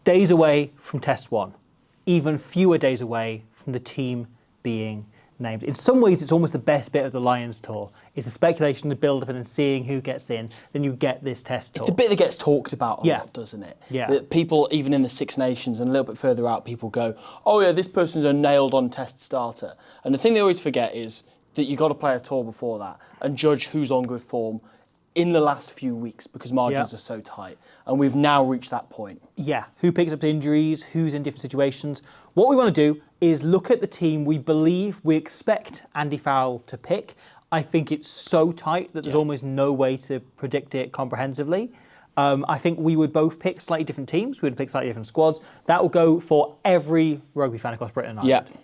Days away from test one, even fewer days away from the team being named. In some ways, it's almost the best bit of the Lions tour. It's the speculation, the build-up, and then seeing who gets in. Then you get this test tour. It's the bit that gets talked about a lot, doesn't it? Yeah. That people, even in the Six Nations and a little bit further out, people go, oh yeah, this person's a nailed-on test starter. And the thing they always forget is that you've got to play a tour before that and judge who's on good form in the last few weeks because margins are so tight. And we've now reached that point. Yeah, who picks up injuries, who's in different situations. What we want to do is look at the team we expect Andy Farrell to pick. I think it's so tight that there's almost no way to predict it comprehensively. I think we would both pick slightly different teams. We would pick slightly different squads. That will go for every rugby fan across Britain and Ireland.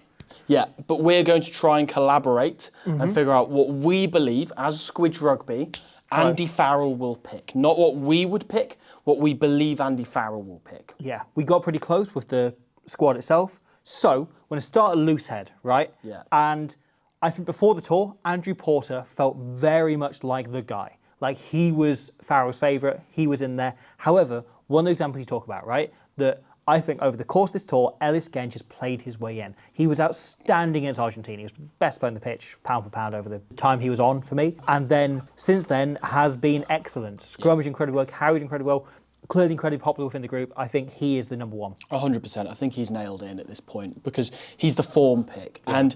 Yeah, but we're going to try and collaborate and figure out what we believe as Squidge Rugby Andy Farrell will pick. Not what we would pick, what we believe Andy Farrell will pick. Yeah, we got pretty close with the squad itself. So, we're going to start at Loosehead, right? Yeah. And I think before the tour, Andrew Porter felt very much like the guy. Like he was Farrell's favourite, he was in there. However, one of the examples you talk about, right, that I think over the course of this tour, Ellis Genge has played his way in. He was outstanding against Argentina. He was best player on the pitch, pound for pound, over the time he was on for me. And then, since then, has been excellent. Scrummaged incredibly well, carried incredibly well, clearly incredibly popular within the group. I think he is the number one. 100%. I think he's nailed in at this point because he's the form pick. Yeah. And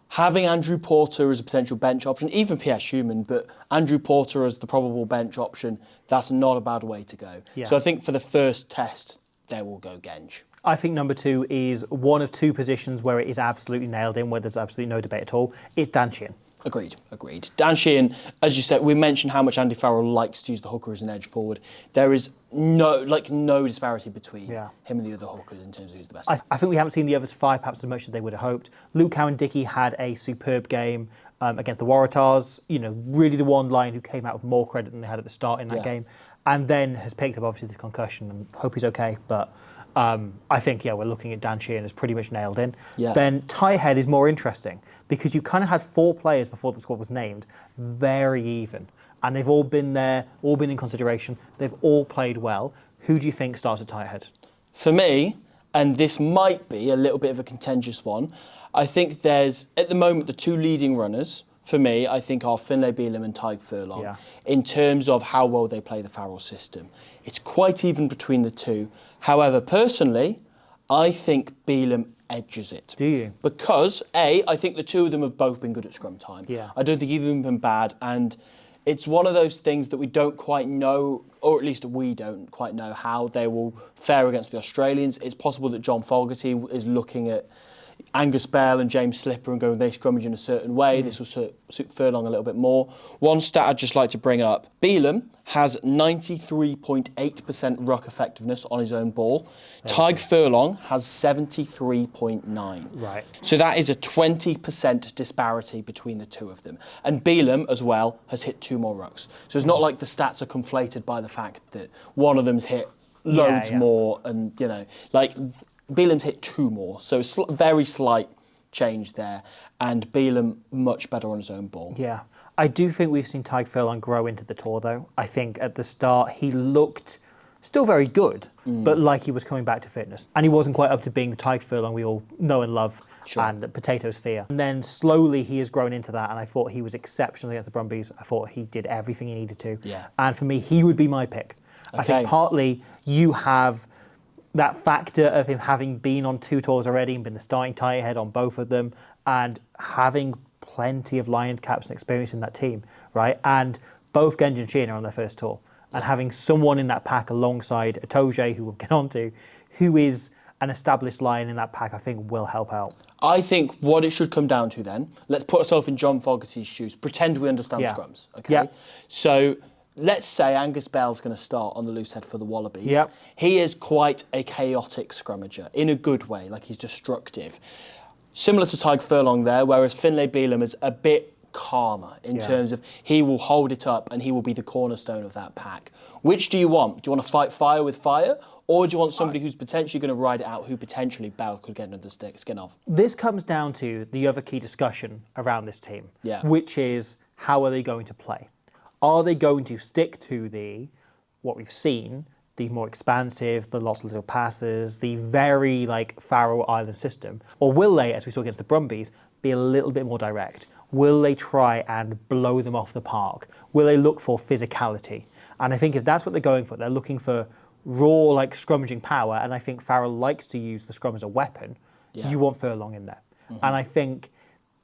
having Andrew Porter as a potential bench option, even Pierre Schumann, but Andrew Porter as the probable bench option, that's not a bad way to go. Yeah. So I think for the first test, there will go Genge. I think number two is one of two positions where it is absolutely nailed in, where there's absolutely no debate at all. It's Dan Sheehan. Agreed. Dan Sheehan, as you said, we mentioned how much Andy Farrell likes to use the hooker as an edge forward. There is no disparity between him and the other hookers in terms of who's the best. I think we haven't seen the others fire perhaps as much as they would have hoped. Luke Cowan-Dickey had a superb game against the Waratahs. You know, really the one line who came out with more credit than they had at the start in that game, and then has picked up obviously this concussion and hope he's okay. But I think, we're looking at Dan Sheehan as pretty much nailed in. Yeah. Then Tighthead is more interesting because you kind of had four players before the squad was named, very even. And they've all been there, all been in consideration. They've all played well. Who do you think starts at Tighthead? For me, and this might be a little bit of a contentious one, I think there's, at the moment, the two leading runners, for me, I think are Finlay Bealham and Tadhg Furlong, in terms of how well they play the Farrell system. It's quite even between the two. However, personally, I think Bealham edges it. Do you? Because, A, I think the two of them have both been good at scrum time. Yeah. I don't think either of them have been bad, and it's one of those things that we don't quite know, or at least we don't quite know how they will fare against the Australians. It's possible that John Fogarty is looking at Angus Bell and James Slipper and going, they scrummage in a certain way. This will suit Furlong a little bit more. One stat I'd just like to bring up. Bealham has 93.8% ruck effectiveness on his own ball. Tadhg Furlong has 73.9. Right. So that is a 20% disparity between the two of them. And Bealham, as well, has hit 2 more rucks. So it's not like the stats are conflated by the fact that one of them's hit loads more and, Bealham's hit 2 more, so very slight change there, and Bealham much better on his own ball. Yeah, I do think we've seen Tadhg Furlong grow into the tour, though. I think at the start he looked still very good, but like he was coming back to fitness, and he wasn't quite up to being the Tadhg Furlong we all know and love, and the potatoes fear. And then slowly he has grown into that, and I thought he was exceptional against the Brumbies. I thought he did everything he needed to, and for me, he would be my pick. Okay. I think partly you have that factor of him having been on 2 tours already and been the starting Tighthead on both of them and having plenty of Lions caps and experience in that team, right? And both Genge and Sheehan are on their first tour. And having someone in that pack alongside Itoje, who we'll get on to, who is an established Lion in that pack, I think will help out. I think what it should come down to then, let's put ourselves in John Fogarty's shoes, pretend we understand scrums, okay? Yeah. So let's say Angus Bell's going to start on the Loosehead for the Wallabies. Yep. He is quite a chaotic scrummager, in a good way, like he's destructive. Similar to Tadhg Furlong there, whereas Finlay Bealham is a bit calmer in terms of he will hold it up and he will be the cornerstone of that pack. Which do you want? Do you want to fight fire with fire? Or do you want somebody who's potentially going to ride it out, who potentially Bell could get under the skin of? This comes down to the other key discussion around this team, which is how are they going to play? Are they going to stick to the what we've seen, the more expansive, the lots of little passes, the very like Farrell Island system? Or will they, as we saw against the Brumbies, be a little bit more direct? Will they try and blow them off the park? Will they look for physicality? And I think if that's what they're going for, they're looking for raw, like scrummaging power. And I think Farrell likes to use the scrum as a weapon. Yeah. You want Furlong in there. And I think,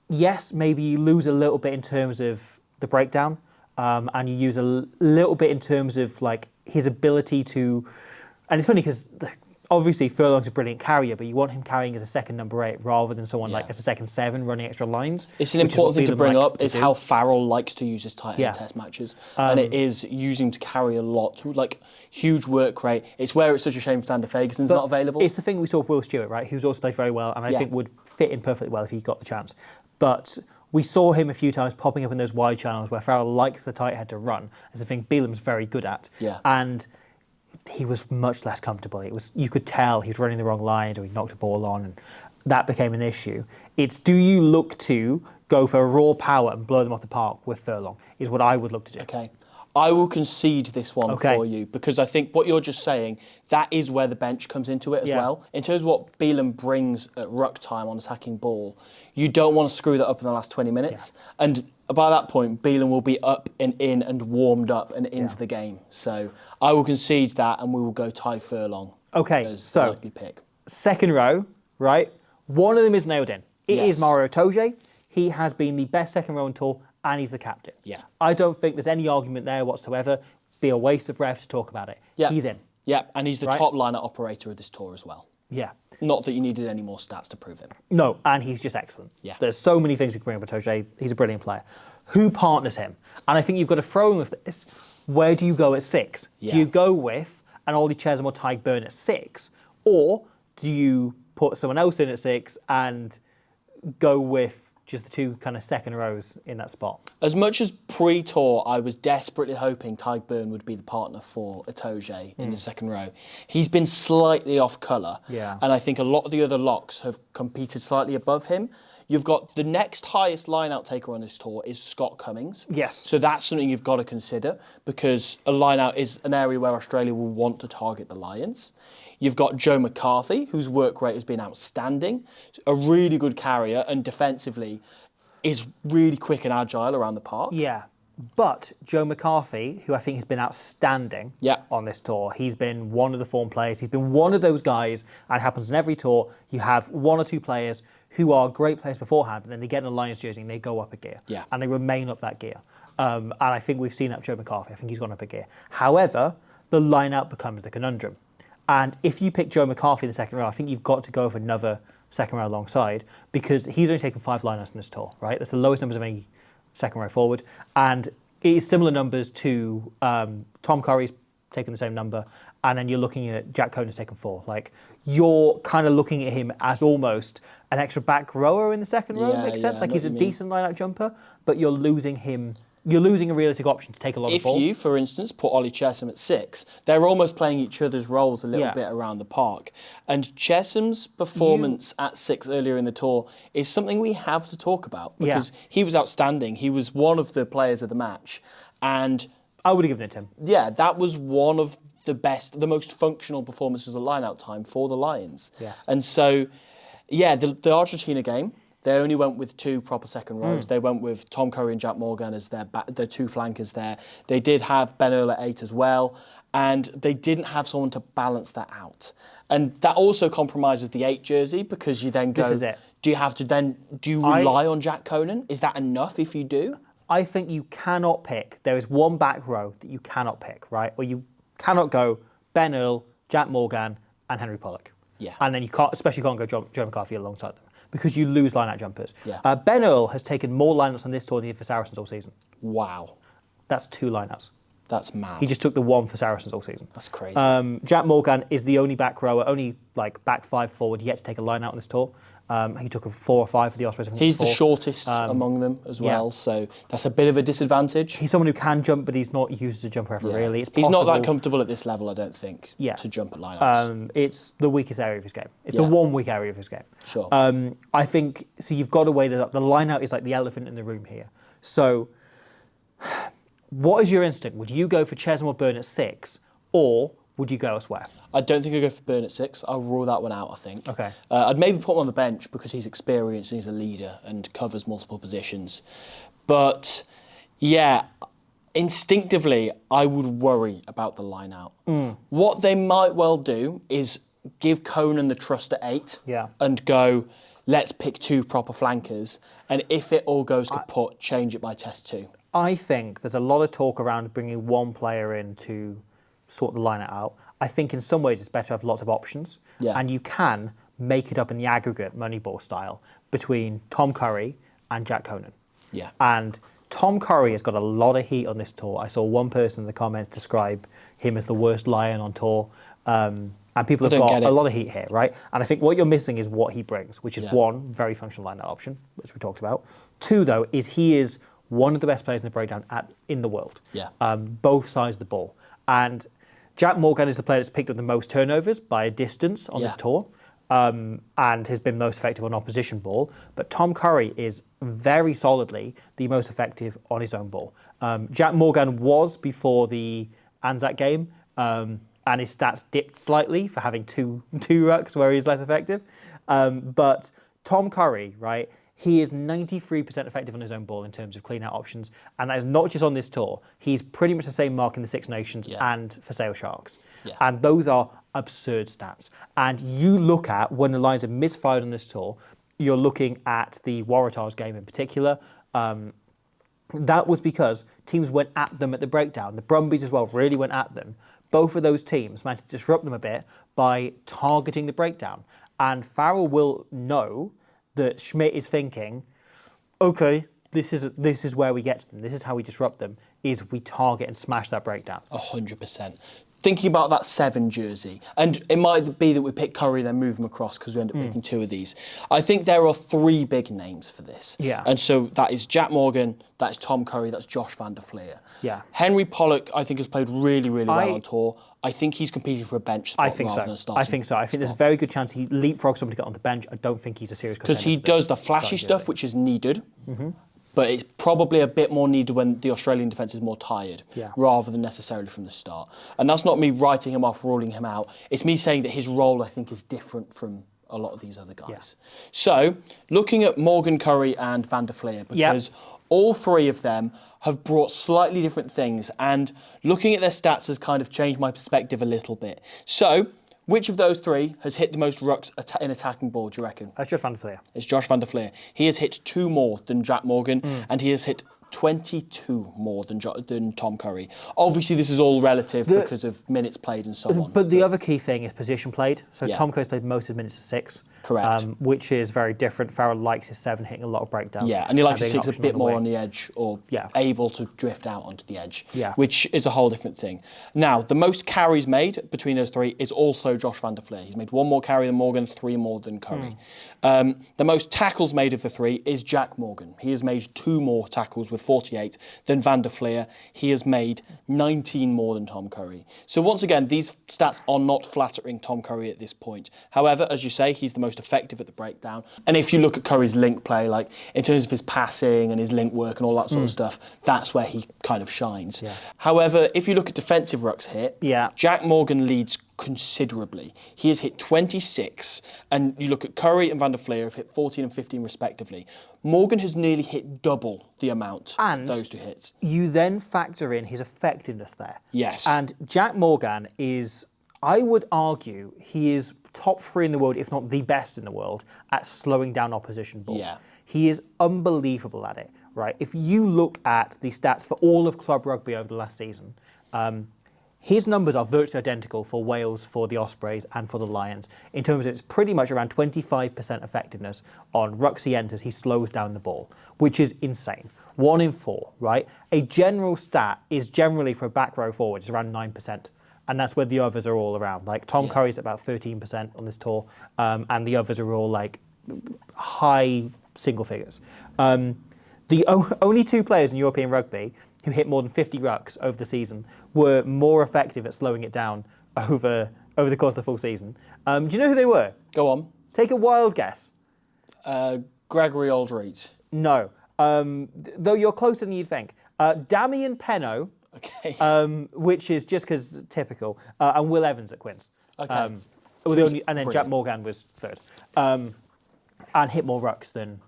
yes, maybe you lose a little bit in terms of the breakdown, and you use a little bit in terms of like his ability to, and it's funny because obviously Furlong's a brilliant carrier, but you want him carrying as a second number 8 rather than someone like as a second 7 running extra lines. It's an important thing to bring up is how Farrell likes to use his tight end test matches, and it is using him to carry a lot, like huge work rate. It's where it's such a shame Sander Ferguson's not available. It's the thing we saw with Will Stewart, right? Who's also played very well, and I think would fit in perfectly well if he got the chance. But we saw him a few times popping up in those wide channels where Farrell likes the tight head to run, as the thing Beelam's very good at. Yeah. And he was much less comfortable. It was, you could tell he was running the wrong lines or he knocked a ball on, and that became an issue. It's, do you look to go for raw power and blow them off the park with Furlong, is what I would look to do. Okay. I will concede this one for you, because I think what you're just saying, that is where the bench comes into it as well. In terms of what Beelam brings at ruck time on attacking ball, you don't want to screw that up in the last 20 minutes. And by that point, Beelam will be up and in and warmed up and into the game. So I will concede that, and we will go Ty Furlong as the likely pick. Second row, right? One of them is nailed in. It is Mario Itoje. He has been the best second row on tour, and he's the captain. I don't think there's any argument there whatsoever. Be a waste of breath to talk about it. He's in. And he's the top liner operator of this tour as well. Not that you needed any more stats to prove it. No, and he's just excellent. There's so many things you can bring up with Itoje. He's a brilliant player. Who partners him? And I think you've got to throw in with this. Where do you go at 6? Do you go with an Ollie Chesham or Tyke Byrne at 6? Or do you put someone else in at 6 and go with just the two kind of second rows in that spot? As much as pre-tour, I was desperately hoping Tyke Byrne would be the partner for Itoje in the second row. He's been slightly off colour, and I think a lot of the other locks have competed slightly above him. You've got the next highest line-out taker on this tour is Scott Cummings. So that's something you've got to consider, because a line-out is an area where Australia will want to target the Lions. You've got Joe McCarthy, whose work rate has been outstanding, a really good carrier, and defensively is really quick and agile around the park. But Joe McCarthy, who I think has been outstanding on this tour, he's been one of the form players. He's been one of those guys, and it happens in every tour. You have one or two players who are great players beforehand, and then they get in a Lions jersey and they go up a gear. And they remain up that gear. And I think we've seen that with Joe McCarthy. I think he's gone up a gear. However, the line-out becomes the conundrum. And if you pick Joe McCarthy in the second row, I think you've got to go for another second row alongside, because he's only taken 5 line-outs in this tour, right? That's the lowest numbers of any second row forward. And it is similar numbers to Tom Curry's taken the same number, and then you're looking at Jack Conan's taken 4. Like, you're kind of looking at him as almost an extra back rower in the second row, makes sense? Like, he's a decent line-out jumper, but you're losing him. You're losing a realistic option to take a lot of ball. If you, for instance, put Ollie Chesham at 6, they're almost playing each other's roles a little bit around the park. And Chesham's performance at 6 earlier in the tour is something we have to talk about, because he was outstanding. He was one of the players of the match. And I would have given it to him. Yeah, that was one of the best, the most functional performances at line-out time for the Lions. And so, the Argentina game, they only went with 2 proper second rows. They went with Tom Curry and Jack Morgan as their 2 flankers there. They did have Ben Earl at 8 as well, and they didn't have someone to balance that out. And that also compromises the 8 jersey, because you then go, this is it. Do you rely on Jack Conan? Is that enough if you do? I think you cannot pick. There is one back row that you cannot pick, right? Or you cannot go Ben Earl, Jack Morgan, and Henry Pollock. And then you can't, especially can't go Joe McCarthy alongside them, because you lose line-out jumpers. Ben Earl has taken more line-outs on this tour than he did for Saracens all season. Wow. That's 2 line-outs. That's mad. He just took the 1 for Saracens all season. That's crazy. Jack Morgan is the only back rower, only like back 5 forward yet to take a line-out on this tour. He took a 4 or 5 for the Ospreys. He's the shortest among them as well, so that's a bit of a disadvantage. He's someone who can jump, but he's not used as a jumper ever, really. It's he's not that comfortable at this level, I don't think, to jump at line-outs. It's the weakest area of his game. It's the one weak area of his game. I think, so you've got to weigh that up. The line-out is like the elephant in the room here. So what is your instinct? Would you go for Chesham or Byrne at 6, or would you go elsewhere? I don't think I'd go for Burn at 6. I'll rule that one out, I think. Okay. I'd maybe put him on the bench because he's experienced and he's a leader and covers multiple positions. But, yeah, instinctively, I would worry about the line-out. What they might well do is give Conan the trust at 8 and go, let's pick 2 proper flankers, and if it all goes kaput, change it by test 2. I think there's a lot of talk around bringing one player in to sort the line out. I think in some ways it's better to have lots of options, and you can make it up in the aggregate, Moneyball style, between Tom Curry and Jack Conan. Yeah. And Tom Curry has got a lot of heat on this tour. I saw one person in the comments describe him as the worst lion on tour. And people have got a lot of heat here, right? And I think what you're missing is what he brings, which is one, very functional line-out option, which we talked about. 2, though, is he is one of the best players in the breakdown in the world. Both sides of the ball. And Jack Morgan is the player that's picked up the most turnovers by a distance on this tour, and has been most effective on opposition ball. But Tom Curry is very solidly the most effective on his own ball. Jack Morgan was before the Anzac game, and his stats dipped slightly for having two rucks where he's less effective. But Tom Curry, right, he is 93% effective on his own ball in terms of clean-out options, and that is not just on this tour. He's pretty much the same mark in the Six Nations and for Sale Sharks. And those are absurd stats. And you look at when the Lions have misfired on this tour, you're looking at the Waratahs game in particular. That was because teams went at them at the breakdown. The Brumbies as well really went at them. Both of those teams managed to disrupt them a bit by targeting the breakdown. And Farrell will know that Schmidt is thinking, okay, this is where we get to them. This is how we disrupt them, is we target and smash that breakdown. 100%. Thinking about that 7 jersey, and it might be that we pick Curry then move him across because we end up picking 2 of these. I think there are 3 big names for this. And so that is Jack Morgan, that is Tom Curry, that's Josh van der Fleer. Henry Pollock, I think, has played really, really well on tour. I think he's competing for a bench spot rather than a starting I think so. I think there's a very good chance he leapfrogs somebody to get on the bench. I don't think he's a serious contender. Because he does the flashy stuff, which is needed. But it's probably a bit more needed when the Australian defence is more tired, rather than necessarily from the start. And that's not me writing him off, ruling him out. It's me saying that his role, I think, is different from a lot of these other guys. So, looking at Morgan, Curry and Van der Fleer, because all 3 of them have brought slightly different things, and looking at their stats has kind of changed my perspective a little bit. So, which of those 3 has hit the most rucks in attacking ball, do you reckon? That's Josh van der Fleer. It's Josh van der Fleer. He has hit 2 more than Jack Morgan, and he has hit 22 more than Tom Curry. Obviously, this is all relative because of minutes played and so on. But the other key thing is position played. So Tom Curry's played most of the minutes of 6. Correct. Which is very different. Farrell likes his 7 hitting a lot of breakdowns. Yeah, and he likes his 6 a bit more on the edge or able to drift out onto the edge, which is a whole different thing. Now, the most carries made between those 3 is also Josh van der Fleer. He's made 1 more carry than Morgan, 3 more than Curry. The most tackles made of the 3 is Jack Morgan. He has made 2 more tackles with 48 than Van der Fleer. He has made 19 more than Tom Curry. So once again, these stats are not flattering Tom Curry at this point. However, as you say, he's the most effective at the breakdown. And if you look at Curry's link play, like in terms of his passing and his link work and all that sort of stuff, that's where he kind of shines. However, if you look at defensive rucks hit, Jack Morgan leads considerably. He has hit 26, and you look at Curry and Van der Fleer have hit 14 and 15 respectively. Morgan has nearly hit double the amount those 2 hits. You then factor in his effectiveness there. Yes. And Jack Morgan is, I would argue, he is top 3 in the world, if not the best in the world, at slowing down opposition ball. He is unbelievable at it, right? If you look at the stats for all of club rugby over the last season, his numbers are virtually identical for Wales, for the Ospreys and for the Lions. In terms of it's pretty much around 25% effectiveness on rucks he enters, he slows down the ball, which is insane. 1 in 4, right? A general stat is generally for a back row forward, it's around 9%. And that's where the others are all around. Like Tom Curry's about 13% on this tour, and the others are all like high single figures. The only 2 players in European rugby who hit more than 50 rucks over the season were more effective at slowing it down over the course of the full season. Do you know who they were? Go on. Take a wild guess. Gregory Aldridge. No. Though you're closer than you'd think. Damian Penno Okay. which is just because typical. And Will Evans at Quins. Okay. And then Jack Morgan was third, and hit more rucks than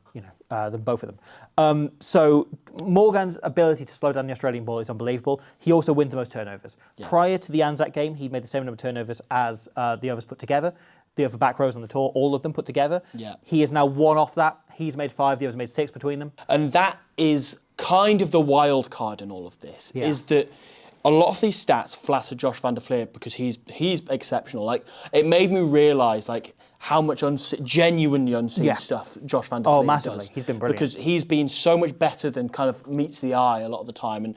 than both of them. So Morgan's ability to slow down the Australian ball is unbelievable. He also wins the most turnovers. Yeah. Prior to the Anzac game, he made the same number of turnovers as the others put together. The other back rows on the tour, all of them put together. Yeah. He is now one off that. He's made 5, the others made 6 between them. And that is kind of the wild card in all of this, is that a lot of these stats flatter Josh van der Fleer because he's exceptional. Like, it made me realise how much genuinely unseen stuff Josh van der Fleer massively. does. He's been brilliant. Because he's been so much better than kind of meets the eye a lot of the time. And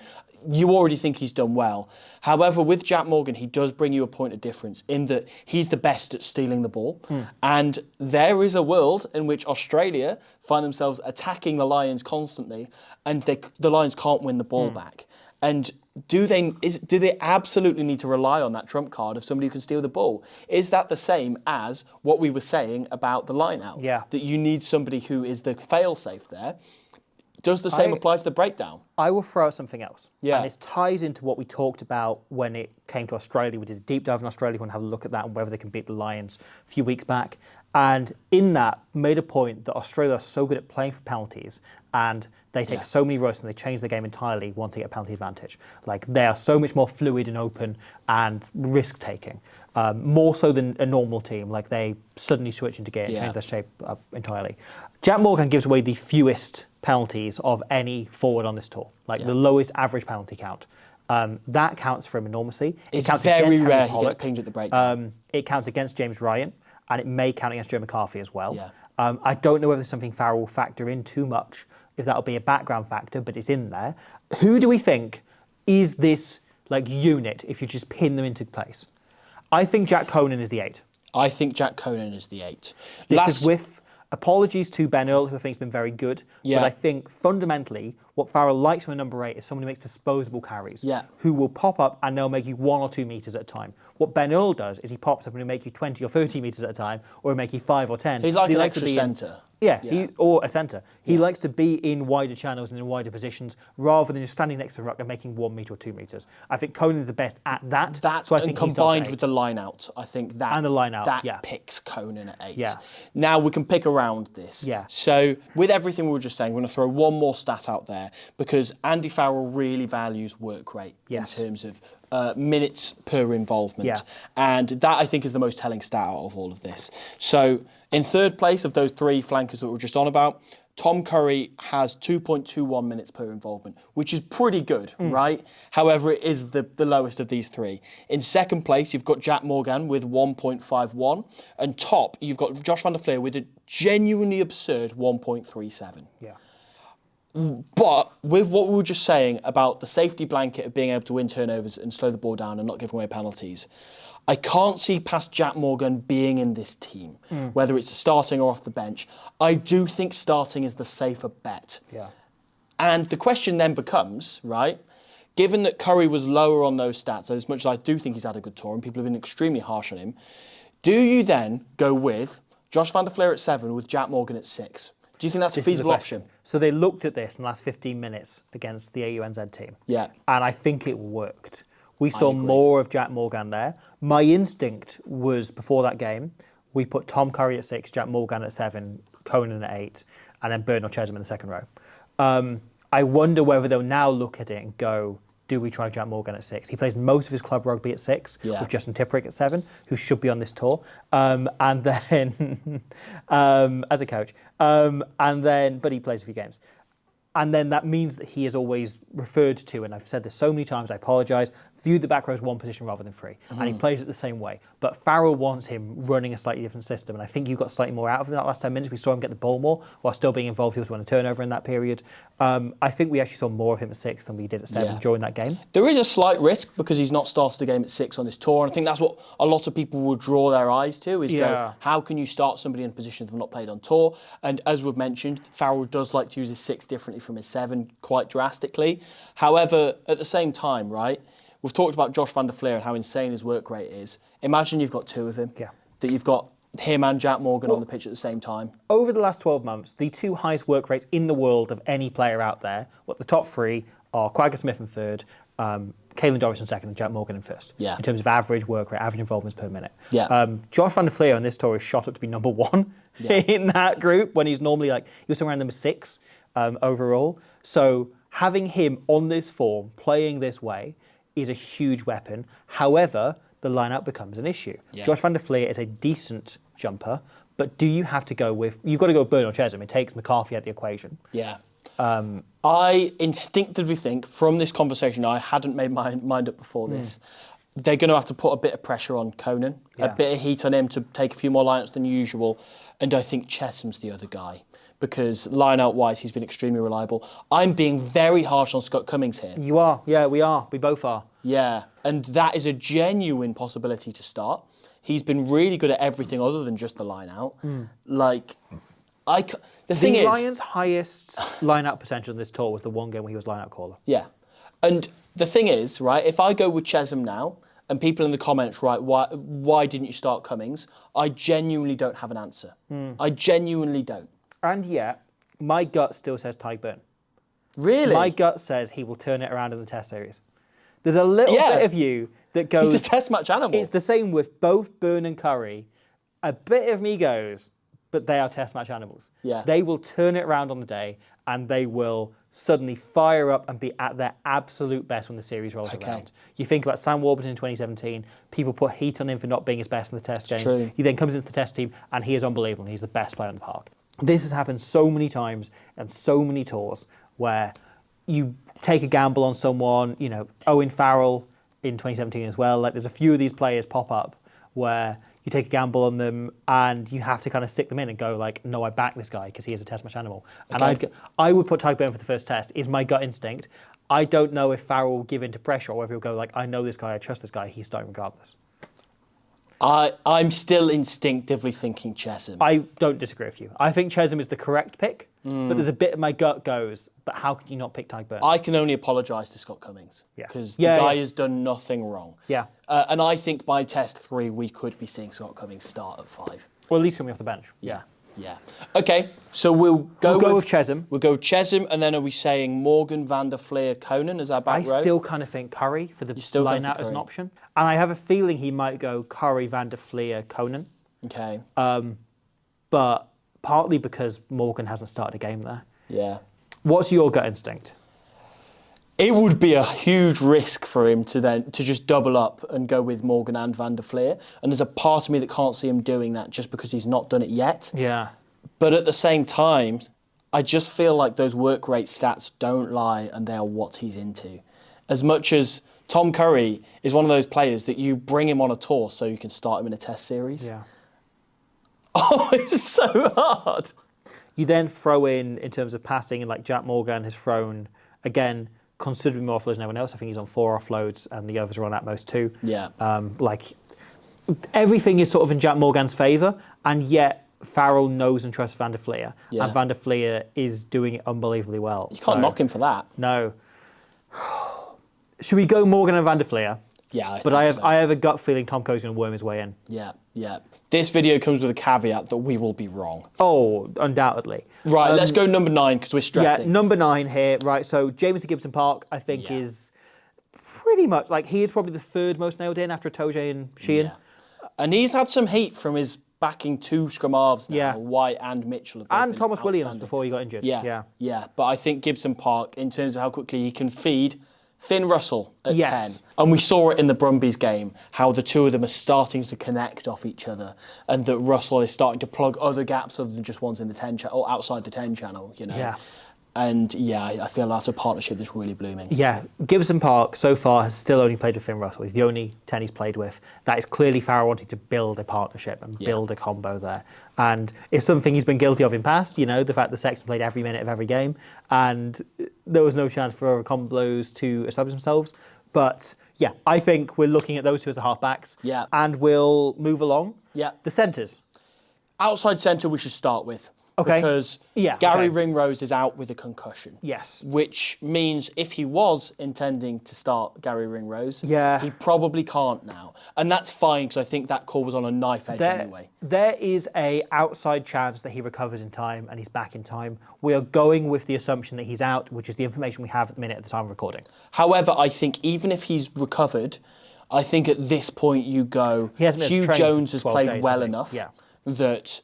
you already think he's done well. However, with Jack Morgan, he does bring you a point of difference in that he's the best at stealing the ball. And there is a world in which Australia find themselves attacking the Lions constantly, and the Lions can't win the ball back. And do they absolutely need to rely on that trump card of somebody who can steal the ball? Is that the same as what we were saying about the line-out? Yeah. That you need somebody who is the fail-safe there. Does the same apply to the breakdown? I will throw out something else. Yeah. And this ties into what we talked about when it came to Australia. We did a deep dive in Australia. We want to have a look at that and whether they can beat the Lions a few weeks back. And in that, made a point that Australia are so good at playing for penalties and they take so many risks and they change the game entirely once they get a penalty advantage. Like, they are so much more fluid and open and risk-taking. More so than a normal team. Like, they suddenly switch into gear and change their shape up entirely. Jack Morgan gives away the fewest penalties of any forward on this tour. Like, the lowest average penalty count. That counts for him enormously. It's counts very rare Harry he gets pinged at the breakdown. It counts against James Ryan, and it may count against Joe McCarthy as well. Yeah. I don't know whether it's something Farrell will factor in too much, if that'll be a background factor, but it's in there. Who do we think is this unit if you just pin them into place? I think Jack Conan is the 8. I think Jack Conan is the 8. This is with apologies to Ben Earl, who I think has been very good. Yeah. But I think fundamentally, what Farrell likes from a number 8 is someone who makes disposable carries. Yeah. Who will pop up and they'll make you 1 or 2 metres at a time. What Ben Earl does is he pops up and he'll make you 20 or 30 metres at a time, or he'll make you 5 or 10. He's like an extra centre. Or a centre. He likes to be in wider channels and in wider positions rather than just standing next to the ruck and making 1 metre or 2 metres. I think Conan is the best at that. So I think combined with the line out, I think that and the line out, that picks Conan at 8. Yeah. Now we can pick around this. Yeah. So with everything we were just saying, we're going to throw one more stat out there because Andy Farrell really values work rate in terms of minutes per involvement. Yeah. And that, I think, is the most telling stat out of all of this. So in third place of those 3 flankers that we were just on about, Tom Curry has 2.21 minutes per involvement, which is pretty good, right? However, it is the lowest of these 3. In second place, you've got Jack Morgan with 1.51. And top, you've got Josh van der Fleer with a genuinely absurd 1.37. Yeah. But with what we were just saying about the safety blanket of being able to win turnovers and slow the ball down and not give away penalties, I can't see past Jack Morgan being in this team, whether it's starting or off the bench. I do think starting is the safer bet. Yeah. And the question then becomes, right, given that Curry was lower on those stats, as much as I do think he's had a good tour and people have been extremely harsh on him, do you then go with Josh van der Fleer at 7 with Jack Morgan at 6? Do you think that's a feasible option? So they looked at this in the last 15 minutes against the AUNZ team. Yeah. And I think it worked. We saw more of Jack Morgan there. My instinct was, before that game, we put Tom Curry at 6, Jack Morgan at 7, Conan at 8, and then Bernard Chesham in the second row. I wonder whether they'll now look at it and go, do we try Jack Morgan at 6? He plays most of his club rugby at 6, with Justin Tipperick at 7, who should be on this tour, and then as a coach, but he plays a few games. And then that means that he is always referred to, and I've said this so many times, I apologise, viewed the back row as 1 position rather than 3. And he plays it the same way. But Farrell wants him running a slightly different system, and I think you got slightly more out of him in that last 10 minutes. We saw him get the ball more while still being involved. He also won a turnover in that period. I think we actually saw more of him at 6 than we did at 7 during that game. There is a slight risk because he's not started the game at 6 on this tour, and I think that's what a lot of people will draw their eyes to, is go, how can you start somebody in positions they've not played on tour? And as we've mentioned, Farrell does like to use his 6 differently from his 7 quite drastically. However, at the same time, right, we've talked about Josh van der Fleer and how insane his work rate is. Imagine you've got 2 of him. Yeah. That you've got him and Jack Morgan on the pitch at the same time. Over the last 12 months, the 2 highest work rates in the world of any player out there, the top 3 are Quagga Smith in third, Caelan Dorris in second and Jack Morgan in first. Yeah. In terms of average work rate, average involvements per minute. Yeah. Josh van der Fleer on this tour is shot up to be number 1 in that group when he's normally he was around number 6 overall. So having him on this form, playing this way, is a huge weapon. However, the lineup becomes an issue. Yeah. Josh van der Fleer is a decent jumper, but do you have to go with... You've got to go with Byrne or Chesham. It takes McCarthy out of the equation. Yeah. I instinctively think, from this conversation, I hadn't made my mind up before this, they're going to have to put a bit of pressure on Conan, a bit of heat on him to take a few more line-outs than usual, and I think Chesham's the other guy, because line-out-wise, he's been extremely reliable. I'm being very harsh on Scott Cummings here. You are. Yeah, we are. We both are. Yeah, and that is a genuine possibility to start. He's been really good at everything other than just the line-out. The thing is... Lions' highest line-out potential in this tour was the one game where he was line-out caller. Yeah. And the thing is, right, if I go with Chesham now, and people in the comments write, why didn't you start Cummings? I genuinely don't have an answer. I genuinely don't. And yet, my gut still says Tyburn. Really? My gut says he will turn it around in the Test series. There's a little bit of you that goes... He's a Test match animal. It's the same with both Byrne and Curry. A bit of me goes, but they are Test match animals. Yeah. They will turn it around on the day, and they will suddenly fire up and be at their absolute best when the series rolls around. You think about Sam Warburton in 2017, people put heat on him for not being his best in the Test game. True. He then comes into the Test team, and he is unbelievable, and he's the best player in the park. This has happened so many times and so many tours where you take a gamble on someone, Owen Farrell in 2017 as well. There's a few of these players pop up where you take a gamble on them and you have to kind of stick them in and go no, I back this guy because he is a Test match animal. Okay. And I would put Tyburn for the first Test, is my gut instinct. I don't know if Farrell will give in to pressure or whether he'll go I know this guy, I trust this guy, he's starting regardless. I'm still instinctively thinking Chesham. I don't disagree with you. I think Chesham is the correct pick, but there's a bit of my gut goes, but how can you not pick Tyburn? I can only apologise to Scott Cummings because the guy has done nothing wrong. Yeah. And I think by Test 3, we could be seeing Scott Cummings start at 5. Well, at least coming off the bench. Yeah. Okay, so we'll go with Chesham. We'll go with Chesham, and then are we saying Morgan, Van der Fleer, Conan as our back row? I still kind of think Curry for the line-out as an option. And I have a feeling he might go Curry, Van der Fleer, Conan. Okay. But partly because Morgan hasn't started a game there. Yeah. What's your gut instinct? It would be a huge risk for him to just double up and go with Morgan and Van der Fleer. And there's a part of me that can't see him doing that just because he's not done it yet. Yeah. But at the same time, I just feel like those work rate stats don't lie and they are what he's into. As much as Tom Curry is one of those players that you bring him on a tour so you can start him in a Test series. Yeah. Oh, it's so hard. You then throw in terms of passing, and Jack Morgan has thrown, again, considerably more offloads than everyone else. I think he's on 4 offloads and the others are on at most 2. Yeah. Everything is sort of in Jack Morgan's favour, and yet Farrell knows and trusts Van der Fleer. Yeah. And Van der Fleer is doing it unbelievably well. You can't knock him for that. No. Should we go Morgan and Van der Fleer? Yeah, I have a gut feeling Tom Coe's going to worm his way in. Yeah. This video comes with a caveat that we will be wrong. Oh, undoubtedly. Right, let's go number 9 because we're stressing. Yeah, number 9 here. Right, so James Gibson Park, I think, is pretty much he is probably the 3rd most nailed in after Toje and Sheehan. Yeah. And he's had some heat from his backing 2 scrum halves now, White and Mitchell. And Thomas Williams before he got injured. Yeah. But I think Gibson Park, in terms of how quickly he can feed Finn Russell at 10. And we saw it in the Brumbies game, how the two of them are starting to connect off each other and that Russell is starting to plug other gaps other than just ones in the 10 channel or outside the 10 channel, Yeah. And I feel that's a partnership that's really blooming. Yeah, Gibson Park so far has still only played with Finn Russell. He's the only 10 he's played with. That is clearly Farrell wanting to build a partnership and build a combo there. And it's something he's been guilty of in past, the fact that Sexton played every minute of every game and there was no chance for combos to establish themselves. But I think we're looking at those two as the halfbacks. Yeah. And we'll move along. Yeah. The centres. Outside centre we should start with. Okay. Because Yeah, Gary okay. Ringrose is out with a concussion. Yes. Which means if he was intending to start Gary Ringrose, Yeah. he probably can't now. And that's fine, because I think that call was on a knife edge anyway. There is a outside chance that he recovers in time and he's back in time. We are going with the assumption that he's out, which is the information we have at the minute at the time of recording. However, I think even if he's recovered, I think at this point you go, He hasn't been Hugh trained Jones for has 12 played days, well has he? enough Yeah. that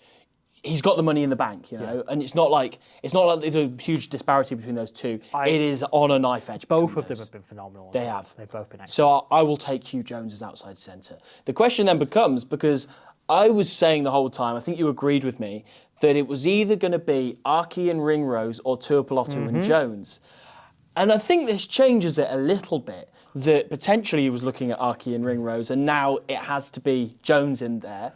he's got the money in the bank, you know, and it's not like there's a huge disparity between those two. It is on a knife edge. Both of them have been phenomenal. They have. They've both been excellent. So I will take Hugh Jones as outside centre. The question then becomes, because I was saying the whole time, I think you agreed with me, that it was either going to be Archie and Ringrose or Tuipulotu and Jones. And I think this changes it a little bit, that potentially he was looking at Archie and Ringrose and now it has to be Jones in there.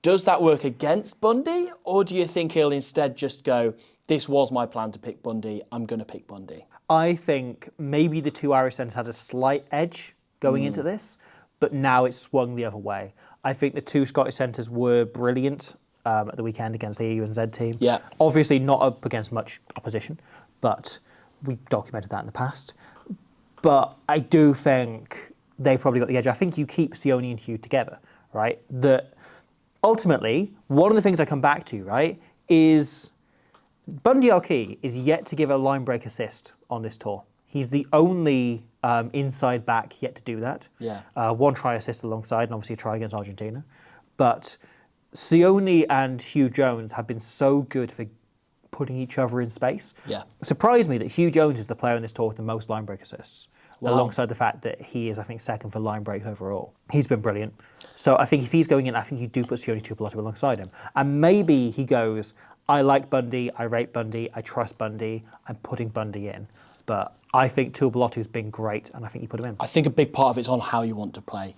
Does that work against Bundy, or do you think he'll instead just go, this was my plan to pick Bundy, I'm going to pick Bundy? I think maybe the two Irish centres had a slight edge going into this, but now it's swung the other way. I think the two Scottish centres were brilliant at the weekend against the EU and Z team. Yeah. Obviously not up against much opposition, but we documented that in the past. But I do think they probably got the edge. I think you keep Sione and Hugh together, right? That ultimately, one of the things I come back to, right, is Bundy Archie is yet to give a line break assist on this tour. He's the only inside back yet to do that. Yeah. One try assist alongside, and obviously a try against Argentina. But Sione and Hugh Jones have been so good for putting each other in space. Yeah. It surprised me that Hugh Jones is the player in this tour with the most line break assists. Wow. Alongside the fact that he is, I think, second for line break overall. He's been brilliant. So I think if he's going in, I think you do put Sione Tuipulotu alongside him. And maybe he goes, I like Bundy, I rate Bundy, I trust Bundy, I'm putting Bundy in. But I think Tuipulotu's been great, and I think you put him in. I think a big part of it's on how you want to play.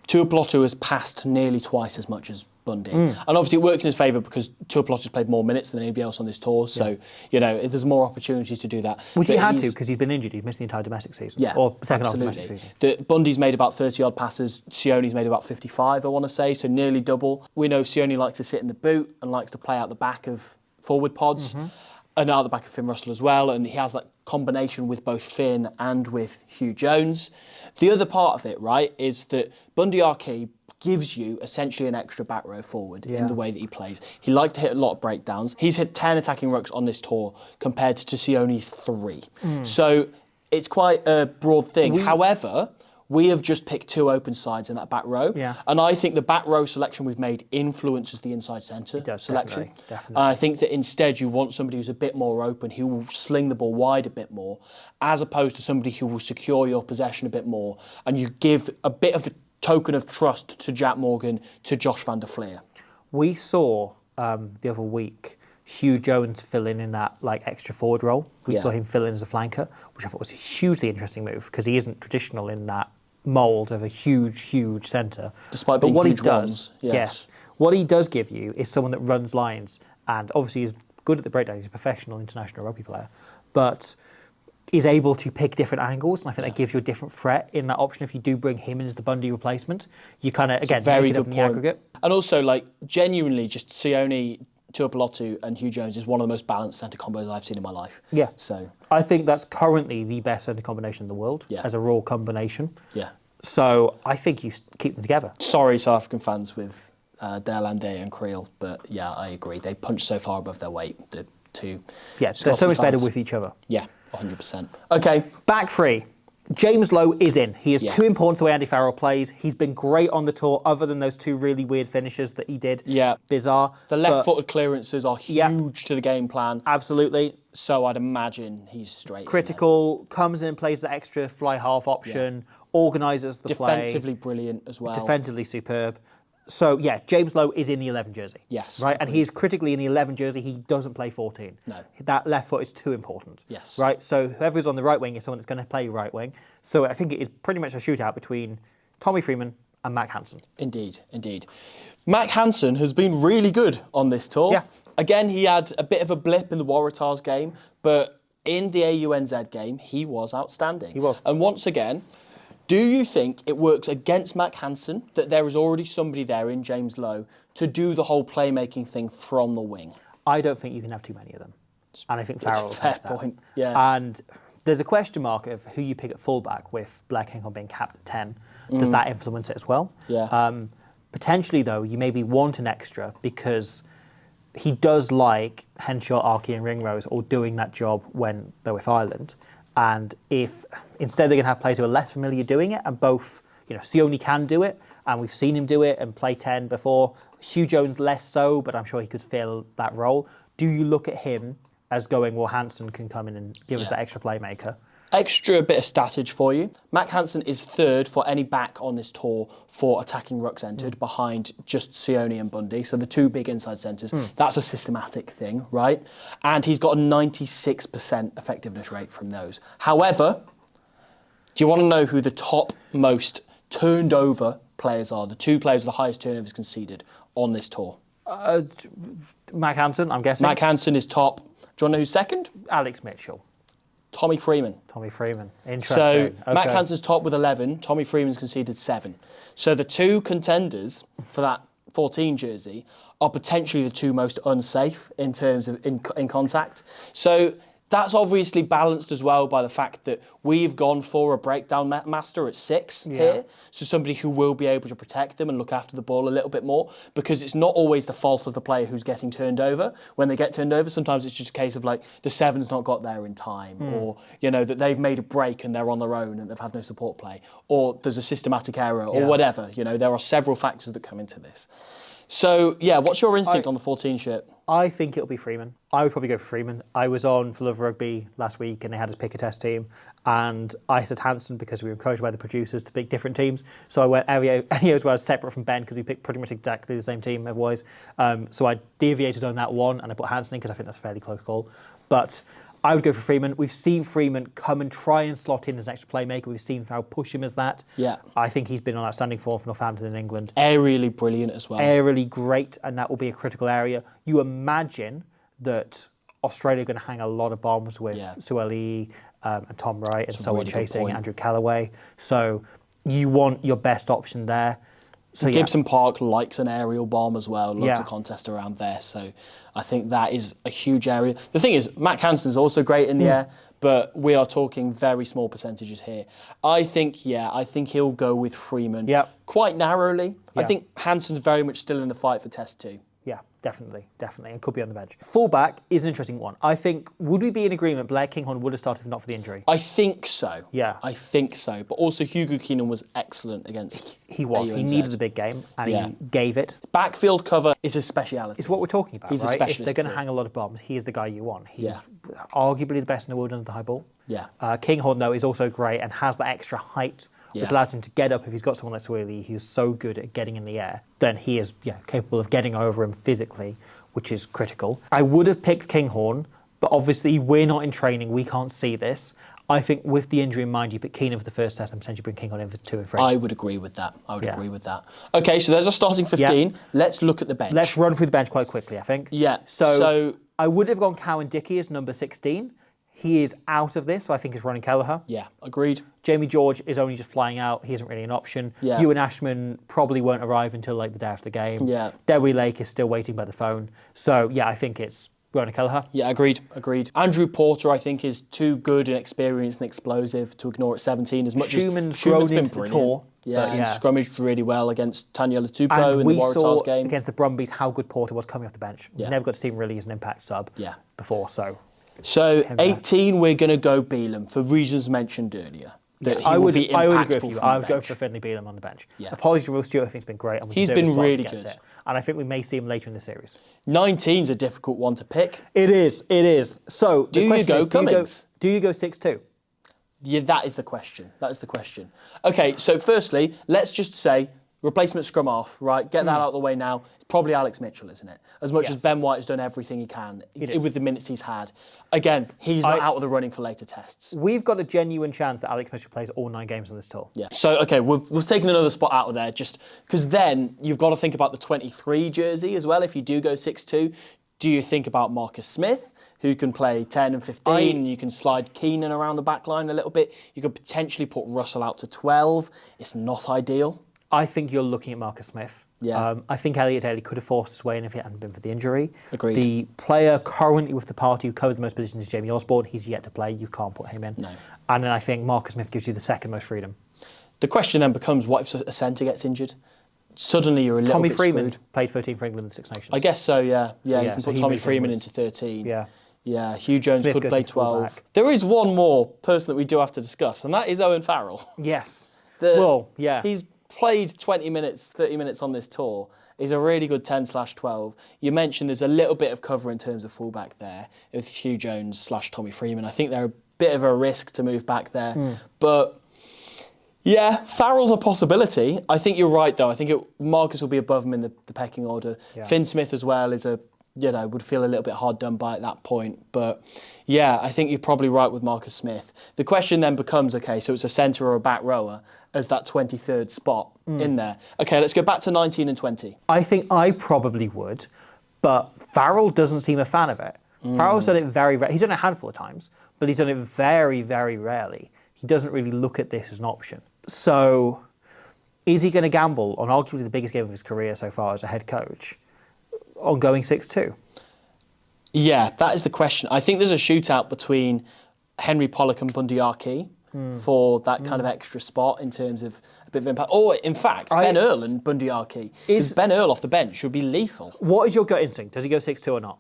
Tuipulotu has passed nearly twice as much as Bundy. And obviously it works in his favour because Tuipulotu's played more minutes than anybody else on this tour. So, you know, there's more opportunities to do that. Which he But had to, because he's been injured. He's missed the entire domestic season. Yeah, or second half of the absolutely. domestic season. Bundy's made about 30-odd passes. Sione's made about 55, I want to say, so nearly double. We know Sione likes to sit in the boot and likes to play out the back of forward pods. And out the back of Finn Russell as well, and he has that combination with both Finn and with Hugh Jones. The other part of it, right, is that Bundy Archie gives you essentially an extra back row forward in the way that he plays. He likes to hit a lot of breakdowns. He's hit 10 attacking rucks on this tour compared to Sione's 3. So it's quite a broad thing. However, we have just picked 2 open sides in that back row. Yeah. And I think the back row selection we've made influences the inside centre selection. Definitely. And I think that instead you want somebody who's a bit more open, who will sling the ball wide a bit more, as opposed to somebody who will secure your possession a bit more. And you give a bit of a token of trust to Jack Morgan, to Josh van der Fleer. We saw the other week Hugh Jones fill in that like extra forward role. We saw him fill in as a flanker, which I thought was a hugely interesting move because he isn't traditional in that mould of a huge centre. Despite but being what huge he does, ones, yes. what he does give you is someone that runs lines and obviously is good at the breakdown. He's a professional international rugby player, but is able to pick different angles, and I think that gives you a different threat in that option. If you do bring him in as the Bundy replacement, you kind of again very make it up good in the point. aggregate. And also, like, genuinely, just Sione, Tuipulotu and Hugh Jones is one of the most balanced centre combos I've seen in my life. Yeah. So I think that's currently the best centre combination in the world as a raw combination. yeah. So I think you keep them together. Sorry, South African fans with Delande and Creel, but yeah, I agree. They punch so far above their weight. The two. Yeah, they're so much Scottish better fans. with each other. Yeah, 100%. Okay. Back three. James Lowe is in. He is Yeah. too important to the way Andy Farrell plays. He's been great on the tour, other than those 2 really weird finishes that he did. Yeah. Bizarre. The left-footed clearances are Yeah. huge to the game plan. Absolutely. So I'd imagine he's straight in Critical, comes in, plays the extra fly half option, organises the there. play. Defensively brilliant as well. Defensively superb. So, yeah, James Lowe is in the 11 jersey. Yes, Right? And agreed. he's critically in the 11 jersey. He doesn't play 14. No. That left foot is too important. Yes. Right? So, whoever's on the right wing is someone that's going to play right wing. So, I think it is pretty much a shootout between Tommy Freeman and Mac Hansen. Indeed, indeed. Mac Hansen has been really good on this tour. Yeah. Again, he had a bit of a blip in the Waratahs game, but in the AUNZ game, he was outstanding. He was. And once again, do you think it works against Mac Hansen that there is already somebody there in James Lowe to do the whole playmaking thing from the wing? I don't think you can have too many of them. And I think Farrell It's a fair point, yeah. And there's a question mark of who you pick at fullback with Blair Kinghorn being capped at 10. Does that influence it as well? Yeah. Potentially, though, you maybe want an extra because he does like Henshaw, Archie and Ringrose all doing that job when they're with Ireland. And if instead they're going to have players who are less familiar doing it, and both, Sione can do it, and we've seen him do it and play 10 before. Hugh Jones less so, but I'm sure he could fill that role. Do you look at him as going, well, Hansen can come in and give us that extra playmaker? Extra bit of statage for you. Mac Hansen is third for any back on this tour for attacking rucks entered, behind just Sione and Bundy. So the two big inside centres. That's a systematic thing, right? And he's got a 96% effectiveness rate from those. However, do you want to know who the top most turned over players are? The two players with the highest turnovers conceded on this tour. Mac Hansen, I'm guessing. Mac Hansen is top. Do you want to know who's second? Alex Mitchell. Tommy Freeman. Tommy Freeman. Interesting. So okay. Matt Hansen's top with 11. Tommy Freeman's conceded 7. So the two contenders for that 14 jersey are potentially the two most unsafe in terms of in contact. So that's obviously balanced as well by the fact that we've gone for a breakdown master at 6 here. So somebody who will be able to protect them and look after the ball a little bit more, because it's not always the fault of the player who's getting turned over. When they get turned over, sometimes it's just a case of like the 7's not got there in time, or that they've made a break and they're on their own and they've had no support play, or there's a systematic error or whatever. There are several factors that come into this. So, what's your instinct on the 14 shirt? I think it'll be Freeman. I would probably go for Freeman. I was on For Love Rugby last week and they had us pick a test team, and I said Hansen because we were encouraged by the producers to pick different teams. So I went Enios was separate from Ben because we picked pretty much exactly the same team otherwise. So I deviated on that one and I put Hansen in because I think that's a fairly close call. But I would go for Freeman. We've seen Freeman come and try and slot in as an extra playmaker. We've seen Farrell push him as that. Yeah. I think he's been on outstanding form for Northampton in England. Aerially brilliant as well. Aerially great, and that will be a critical area. You imagine that Australia are going to hang a lot of bombs with Sueli and Tom Wright and so on, chasing Andrew Callaway. So you want your best option there. So Gibson Park likes an aerial bomb as well, loves a contest around there. So I think that is a huge area. The thing is, Matt Hansen's also great in the air, but we are talking very small percentages here. I think he'll go with Freeman quite narrowly. I think Hansen's very much still in the fight for Test 2. Yeah, definitely. It could be on the bench. Fullback is an interesting one. I think, would we be in agreement Blair Kinghorn would have started if not for the injury? I think so. Yeah. I think so. But also Hugo Keenan was excellent against He was. AUNZ. He needed a big game and he gave it. Backfield cover is his speciality. It's what we're talking about, He's right? a specialist. If they're going to hang a lot of bombs, he is the guy you want. He's arguably the best in the world under the high ball. Yeah. Kinghorn, though, is also great and has that extra height, which allows him to get up. If he's got someone like Swaley who's so good at getting in the air, then he is capable of getting over him physically, which is critical. I would have picked Kinghorn, but obviously we're not in training. We can't see this. I think with the injury in mind, you pick Keenan for the first test and potentially bring Kinghorn in for 2 and 3. I would agree with that. Okay, so there's our starting 15. Yeah. Let's look at the bench. Let's run through the bench quite quickly, I think. Yeah. So I would have gone Cowan Dickey as number 16. He is out of this, so I think it's Ronnie Kelleher. Yeah, agreed. Jamie George is only just flying out. He isn't really an option. Yeah. Ewan Ashman probably won't arrive until like the day after the game. Yeah. Dewi Lake is still waiting by the phone. So, I think it's Ronnie Kelleher. Yeah, agreed. Andrew Porter, I think, is too good and experienced and explosive to ignore at 17. As much Schumann's as grown been into brilliant. The tour. And scrummaged really well against Tanyela Tupou in the Waratahs game. Against the Brumbies how good Porter was coming off the bench. Yeah. Never got to see him really as an impact sub before, So 18, we're going to go Beelum for reasons mentioned earlier. I would agree with you. I would go for Finlay Beelum on the bench. Yeah. Apologies to Will Stewart, I think he's been great. And he's been really good. And I think we may see him later in the series. 19's a difficult one to pick. It is. So do you go Cummings? Do you go 6-2? Yeah, that is the question. Okay, so firstly, let's just say replacement scrum half, right? Get that out of the way now. It's probably Alex Mitchell, isn't it? As much as Ben White has done everything he can with the minutes he's had. Again, he's not out of the running for later tests. We've got a genuine chance that Alex Mitchell plays all 9 games on this tour. Yeah. So, okay, we've taken another spot out of there just because then you've got to think about the 23 jersey as well. If you do go 6-2, do you think about Marcus Smith, who can play 10 and 15, and you can slide Keenan around the back line a little bit? You could potentially put Russell out to 12. It's not ideal. I think you're looking at Marcus Smith. Yeah. I think Elliot Daly could have forced his way in if it hadn't been for the injury. Agreed. The player currently with the party who covers the most positions is Jamie Osborne. He's yet to play. You can't put him in. No. And then I think Marcus Smith gives you the second most freedom. The question then becomes, what if a centre gets injured? Suddenly you're a little Tommy bit Freeman screwed. played 13 for England in the Six Nations. I guess so, yeah. Yeah, you can so put he Tommy moved Freeman inwards. into 13. Yeah. Yeah, Hugh Jones Smith could goes play into 12. fullback. There is one more person that we do have to discuss, and that is Owen Farrell. Yes. Yeah. He's played 20 minutes, 30 minutes on this tour. He's a really good 10/12. You mentioned there's a little bit of cover in terms of fullback there. It was Hugh Jones / Tommy Freeman. I think they're a bit of a risk to move back there. But yeah, Farrell's a possibility. I think you're right, though. I think Marcus will be above him in the pecking order. Yeah. Finn Smith as well is would feel a little bit hard done by at that point. But yeah, I think you're probably right with Marcus Smith. The question then becomes, okay, so it's a centre or a back rower as that 23rd spot in there. Okay, let's go back to 19 and 20. I think I probably would, but Farrell doesn't seem a fan of it. Farrell's done it very rarely. He's done it a handful of times, but he's done it very, very rarely. He doesn't really look at this as an option. So is he going to gamble on arguably the biggest game of his career so far as a head coach on going 6-2? Yeah, that is the question. I think there's a shootout between Henry Pollock and Bundy Archie for that kind of extra spot in terms of a bit of impact. Or, in fact, Ben Earl and Bundy Archie. Because Ben Earl off the bench would be lethal. What is your gut instinct? Does he go 6-2 or not?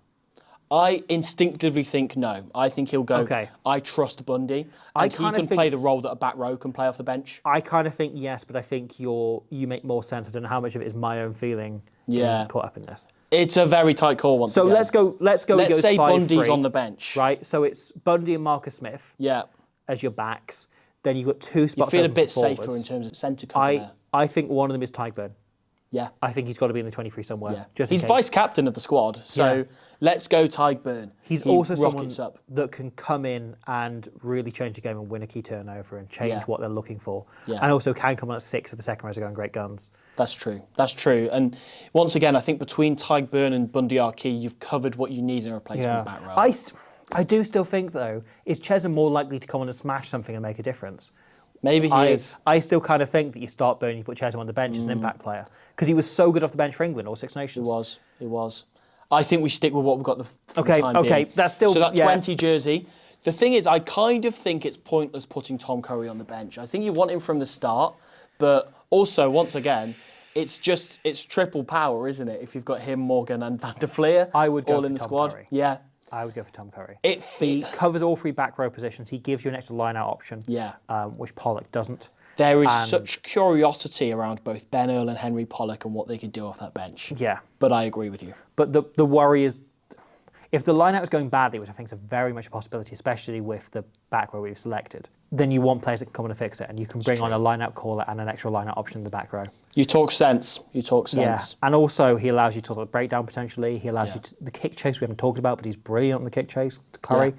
I instinctively think no. I think he'll go, Okay. I trust Bundy. And he can play the role that a back row can play off the bench. I kind of think yes, but I think you make more sense. I don't know how much of it is my own feeling getting caught up in this. It's a very tight call once again. So let's go. Let's say 5-3, Bundy's on the bench. Right, so it's Bundy and Marcus Smith as your backs. Then you've got two spots. You feel a open bit for safer forwards. in terms of centre cover there. I think one of them is Tighthead. Yeah. I think he's got to be in the 23 somewhere. Yeah. Just in He's case. vice-captain of the squad, so let's go Tighthead. He's also someone that can come in and really change the game and win a key turnover and change what they're looking for. Yeah. And also can come on at 6 if the second rows are going great guns. That's true. That's true. And once again, I think between Tighthead and Bundy Archie, you've covered what you need in a replacement back row. I do still think, though, is Chesham more likely to come on and smash something and make a difference? Maybe he is. I still kind of think that you start Burn, you put Chesham on the bench as an impact player. Because he was so good off the bench for England, all Six Nations. He was. I think we stick with what we've got for the time being. That's still... So that 20 jersey. The thing is, I kind of think it's pointless putting Tom Curry on the bench. I think you want him from the start. But also, once again, it's triple power, isn't it? If you've got him, Morgan and Van der Fleer I would go all for in the Tom squad. Curry. Yeah. I would go for Tom Curry. He covers all three back row positions. He gives you an extra line-out option, which Pollock doesn't. There is such curiosity around both Ben Earl and Henry Pollock and what they could do off that bench. Yeah. But I agree with you. But the worry is, if the line-out is going badly, which I think is very much a possibility, especially with the back row we've selected, then you want players that can come in and fix it, and you can bring on a line-out caller and an extra line-out option in the back row. You talk sense. Yeah, and also he allows you to the breakdown potentially. He allows you to, the kick chase we haven't talked about, but he's brilliant on the kick chase. Curry,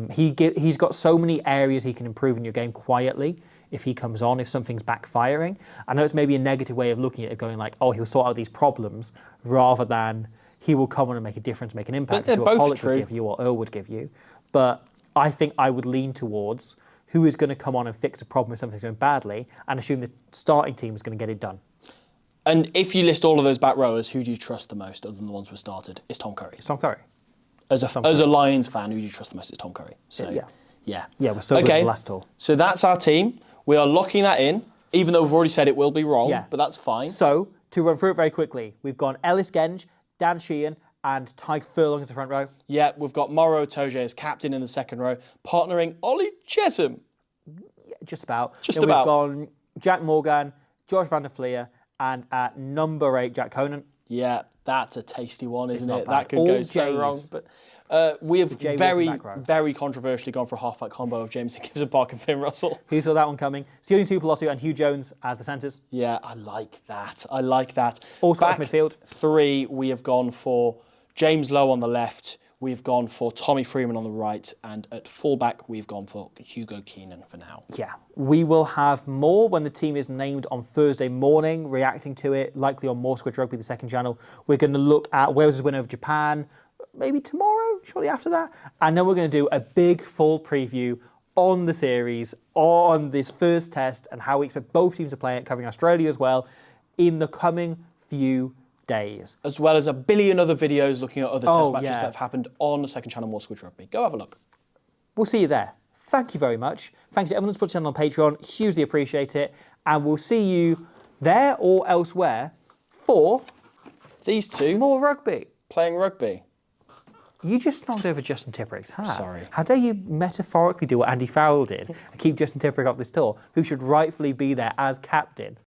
he's got so many areas he can improve in your game quietly if he comes on, if something's backfiring. I know it's maybe a negative way of looking at it, going like, oh, he'll sort out these problems, rather than he will come on and make a difference, make an impact. But they're both Pollock true. would give you or Earl would give you. But I think I would lean towards who is going to come on and fix a problem if something's going badly, and assume the starting team is going to get it done. And if you list all of those back rowers, who do you trust the most, other than the ones who started? It's Tom Curry. It's Tom Curry. As a Lions fan, who do you trust the most? It's Tom Curry. So yeah, we're so good at the last tour. So that's our team. We are locking that in, even though we've already said it will be wrong, but that's fine. So, to run through it very quickly, we've gone Ellis Genge, Dan Sheehan, and Ty Furlong as the front row. Yeah, we've got Morrow Toje as captain in the second row, partnering Ollie Chesham. Yeah, just about. Just then about. We've gone Jack Morgan, George Van der Fleer, and at number 8, Jack Conan. Yeah, that's a tasty one, isn't not it? bad. That could All go so J's. wrong. But we have very controversially gone for a halfback combo of Jameson Gibson Park and Finn Russell. Who saw that one coming? Sione Tuipulotu and Hugh Jones as the centres. Yeah, I like that. All Scottish midfield. 3, we have gone for James Lowe on the left. We've gone for Tommy Freeman on the right. And at fullback, we've gone for Hugo Keenan for now. Yeah. We will have more when the team is named on Thursday morning, reacting to it, likely on More Squid Rugby, the second channel. We're going to look at Wales' win over Japan, maybe tomorrow, shortly after that. And then we're going to do a big full preview on the series, on this first test, and how we expect both teams to play it, covering Australia as well, in the coming few days. As well as a billion other videos looking at other test matches yeah. that have happened on the second channel, More Squid Rugby. Go have a look. We'll see you there. Thank you very much. Thank you to everyone who's put the channel on Patreon. Hugely appreciate it. And we'll see you there or elsewhere for These two more rugby. playing rugby. You just knocked over Justin Tipperick's hat. Sorry. How dare you metaphorically do what Andy Farrell did and keep Justin Tipperick off this tour, who should rightfully be there as captain?